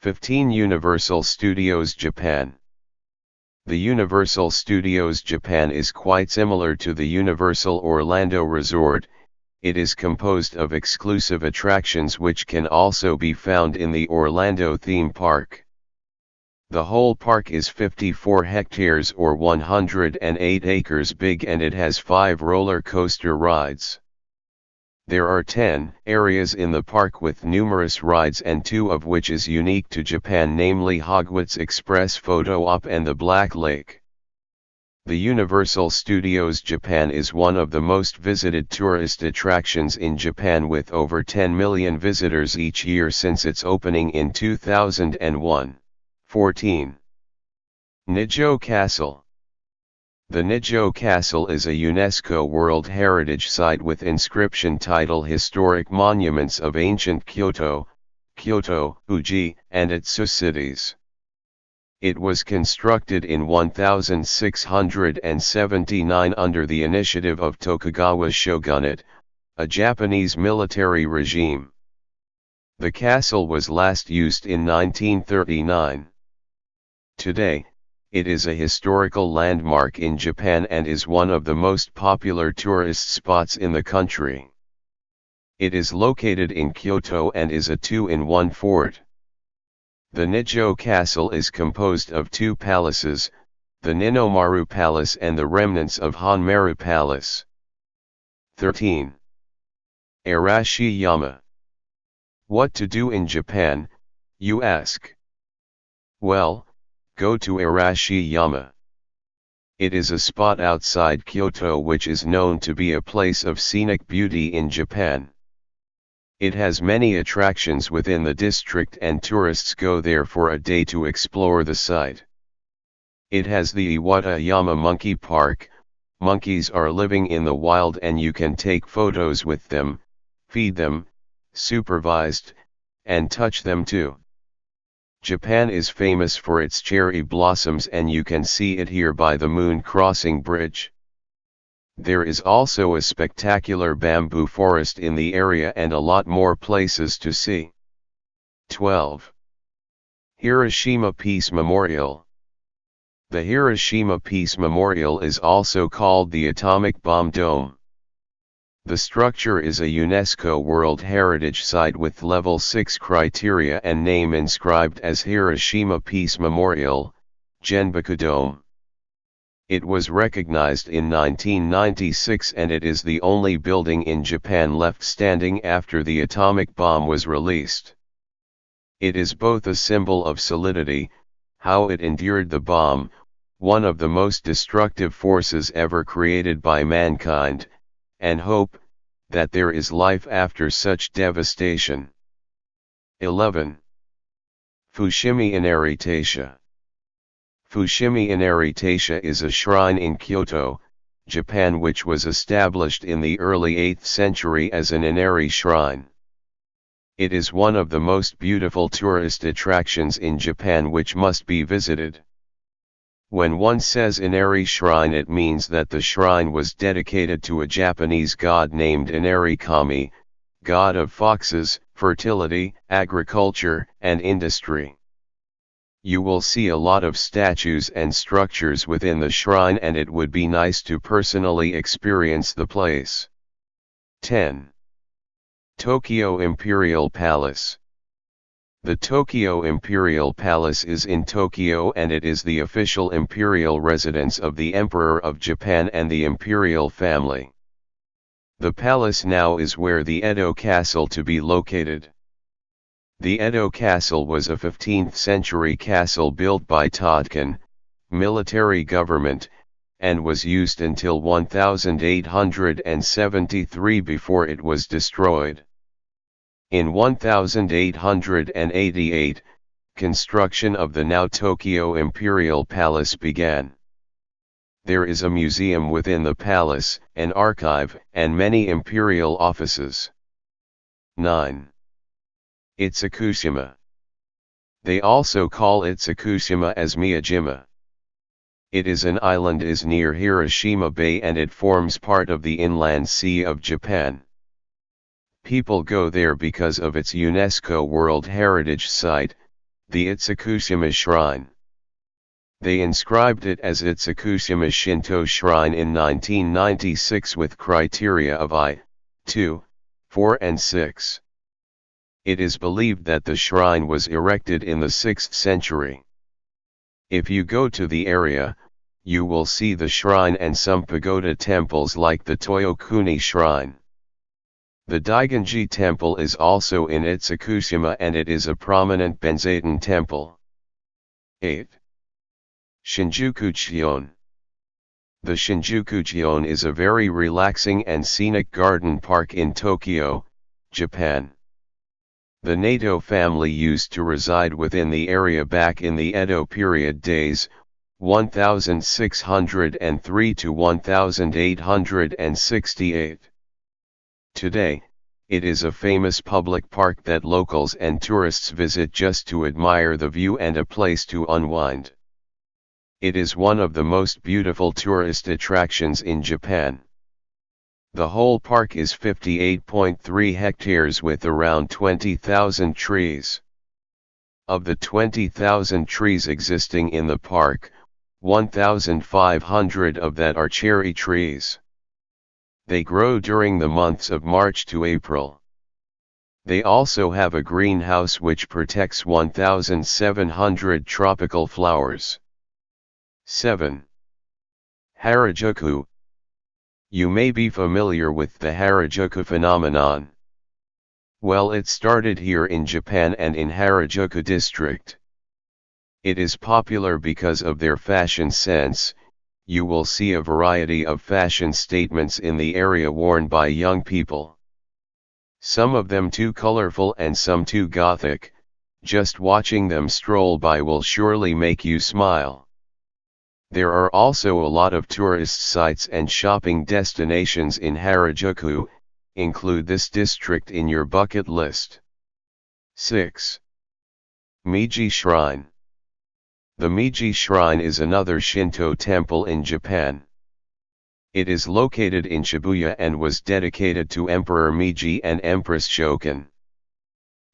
15 Universal Studios Japan. The Universal Studios Japan is quite similar to the Universal Orlando Resort. It is composed of exclusive attractions which can also be found in the Orlando theme park. The whole park is 54 hectares or 108 acres big, and it has 5 roller coaster rides. There are 10 areas in the park with numerous rides, and 2 of which is unique to Japan, namely Hogwarts Express Photo Op and the Black Lake. The Universal Studios Japan is one of the most visited tourist attractions in Japan, with over 10 million visitors each year since its opening in 2001. 14. Nijo Castle. The Nijo Castle is a UNESCO World Heritage Site with inscription title Historic Monuments of Ancient Kyoto, Uji, and Etsu cities. It was constructed in 1679 under the initiative of Tokugawa shogunate, a Japanese military regime. The castle was last used in 1939. Today, it is a historical landmark in Japan and is one of the most popular tourist spots in the country. It is located in Kyoto and is a 2-in-1 fort. The Nijo Castle is composed of 2 palaces, the Ninomaru Palace and the remnants of Honmaru Palace. 13. Arashiyama. What to do in Japan, you ask? Well, go to Arashiyama. It is a spot outside Kyoto which is known to be a place of scenic beauty in Japan. It has many attractions within the district and tourists go there for a day to explore the site. It has the Iwatayama Monkey Park. Monkeys are living in the wild and you can take photos with them, feed them, supervised, and touch them too. Japan is famous for its cherry blossoms and you can see it here by the Moon Crossing Bridge. There is also a spectacular bamboo forest in the area and a lot more places to see. 12. Hiroshima Peace Memorial. The Hiroshima Peace Memorial is also called the Atomic Bomb Dome. The structure is a UNESCO World Heritage Site with Level 6 criteria and name inscribed as Hiroshima Peace Memorial, Genbaku Dome. It was recognized in 1996 and it is the only building in Japan left standing after the atomic bomb was released. It is both a symbol of solidity, how it endured the bomb, one of the most destructive forces ever created by mankind, and hope, that there is life after such devastation. 11. Fushimi Inari Taisha. Fushimi Inari Taisha is a shrine in Kyoto, Japan which was established in the early 8th century as an Inari shrine. It is one of the most beautiful tourist attractions in Japan which must be visited. When one says Inari Shrine, it means that the shrine was dedicated to a Japanese god named Inari Kami, god of foxes, fertility, agriculture, and industry. You will see a lot of statues and structures within the shrine and it would be nice to personally experience the place. 10. Tokyo Imperial Palace. The Tokyo Imperial Palace is in Tokyo and it is the official imperial residence of the Emperor of Japan and the imperial family. The palace now is where the Edo Castle to be located. The Edo Castle was a 15th century castle built by Todkan, military government, and was used until 1873 before it was destroyed. In 1888, construction of the now Tokyo Imperial Palace began. There is a museum within the palace, an archive, and many imperial offices. 9. Itsukushima. They also call Itsukushima as Miyajima. It is an island is near Hiroshima Bay and it forms part of the Inland Sea of Japan. People go there because of its UNESCO World Heritage Site, the Itsukushima Shrine. They inscribed it as Itsukushima Shinto Shrine in 1996 with criteria of I, II, IV and VI. It is believed that the shrine was erected in the 6th century. If you go to the area, you will see the shrine and some pagoda temples like the Toyokuni Shrine. The Daiganji Temple is also in Itsukushima and it is a prominent Benzaiten temple. 8. Shinjuku-cheon. The Shinjuku-cheon is a very relaxing and scenic garden park in Tokyo, Japan. The Nato family used to reside within the area back in the Edo period days, 1603 to 1868. Today, it is a famous public park that locals and tourists visit just to admire the view and a place to unwind. It is one of the most beautiful tourist attractions in Japan. The whole park is 58.3 hectares with around 20,000 trees. Of the 20,000 trees existing in the park, 1,500 of that are cherry trees. They grow during the months of March to April. They also have a greenhouse which protects 1,700 tropical flowers. 7. Harajuku. You may be familiar with the Harajuku phenomenon. Well, it started here in Japan and in Harajuku district. It is popular because of their fashion sense. You will see a variety of fashion statements in the area worn by young people. Some of them too colorful and some too gothic. Just watching them stroll by will surely make you smile. There are also a lot of tourist sites and shopping destinations in Harajuku. Include this district in your bucket list. 6. Meiji Shrine. The Meiji Shrine is another Shinto temple in Japan. It is located in Shibuya and was dedicated to Emperor Meiji and Empress Shokan.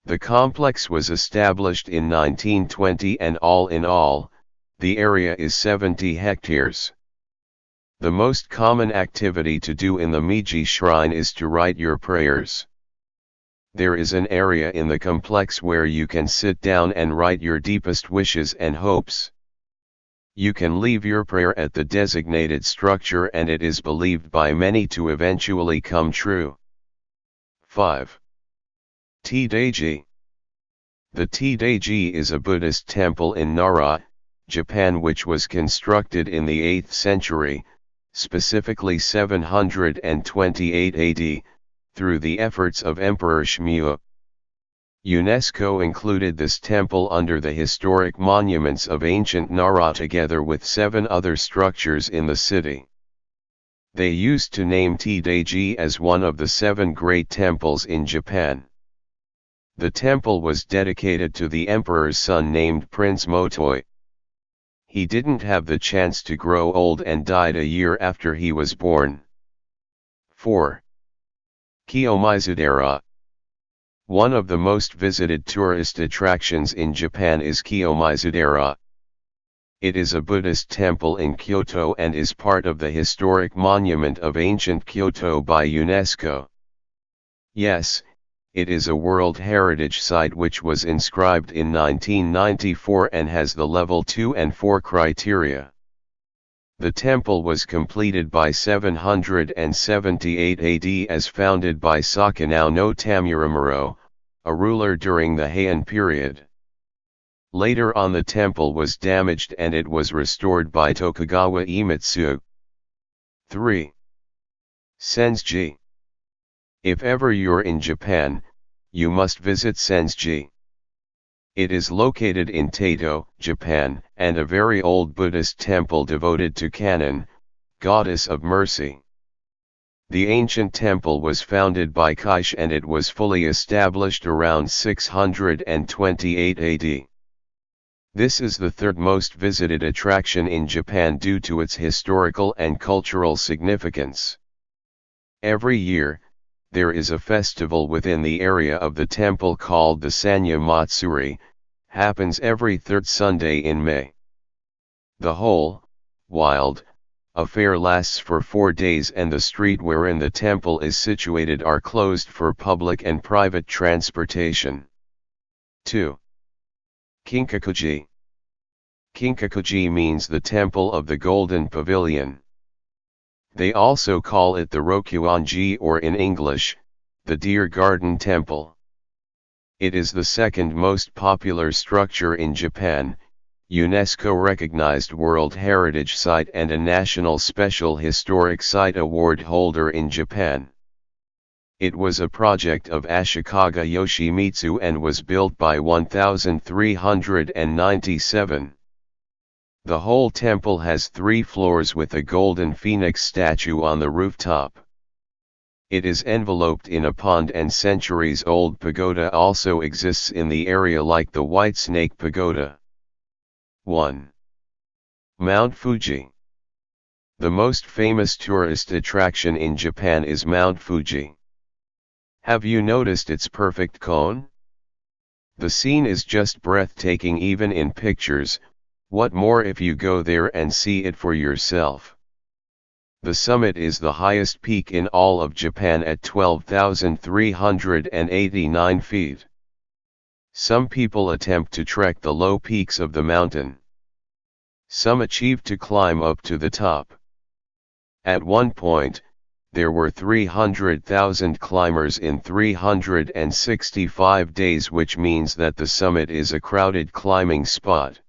The complex was established in 1920 and all in all, the area is 70 hectares. The most common activity to do in the Meiji Shrine is to write your prayers. There is an area in the complex where you can sit down and write your deepest wishes and hopes. You can leave your prayer at the designated structure and it is believed by many to eventually come true. 5. Tedaiji. The Tedaiji is a Buddhist temple in Nara, Japan which was constructed in the 8th century, specifically 728 AD, through the efforts of Emperor Shmuya. UNESCO included this temple under the historic monuments of ancient Nara together with 7 other structures in the city. They used to name Tedaiji as one of the 7 great temples in Japan. The temple was dedicated to the emperor's son named Prince Motoi. He didn't have the chance to grow old and died a year after he was born. 4. Kiyomizudera. One of the most visited tourist attractions in Japan is Kiyomizudera. It is a Buddhist temple in Kyoto and is part of the historic monument of ancient Kyoto by UNESCO. Yes, it is a World Heritage Site which was inscribed in 1994 and has the level 2 and 4 criteria. The temple was completed by 778 AD as founded by Sakanao no Tamuramuro, a ruler during the Heian period. Later on the temple was damaged and it was restored by Tokugawa Iemitsu. 3. Senji. If ever you're in Japan, you must visit Senji. It is located in Taito, Japan, and a very old Buddhist temple devoted to Kannon, goddess of mercy. The ancient temple was founded by Kaish and it was fully established around 628 AD. This is the 3rd most visited attraction in Japan due to its historical and cultural significance. Every year, there is a festival within the area of the temple called the Sanya Matsuri, happens every third Sunday in May. The whole, wild, affair lasts for 4 days, and the street wherein the temple is situated are closed for public and private transportation. 2. Kinkakuji. Kinkakuji means the Temple of the Golden Pavilion. They also call it the Rokuanji, or in English, the Deer Garden Temple. It is the second most popular structure in Japan, UNESCO-recognized World Heritage Site and a National Special Historic Site Award holder in Japan. It was a project of Ashikaga Yoshimitsu and was built by 1397. The whole temple has 3 floors with a golden phoenix statue on the rooftop. It is enveloped in a pond, and centuries-old pagoda also exists in the area, like the White Snake Pagoda. 1. Mount Fuji. The most famous tourist attraction in Japan is Mount Fuji. Have you noticed its perfect cone? The scene is just breathtaking even in pictures. What more if you go there and see it for yourself? The summit is the highest peak in all of Japan at 12,389 feet. Some people attempt to trek the low peaks of the mountain. Some achieve to climb up to the top. At one point, there were 300,000 climbers in 365 days, which means that the summit is a crowded climbing spot.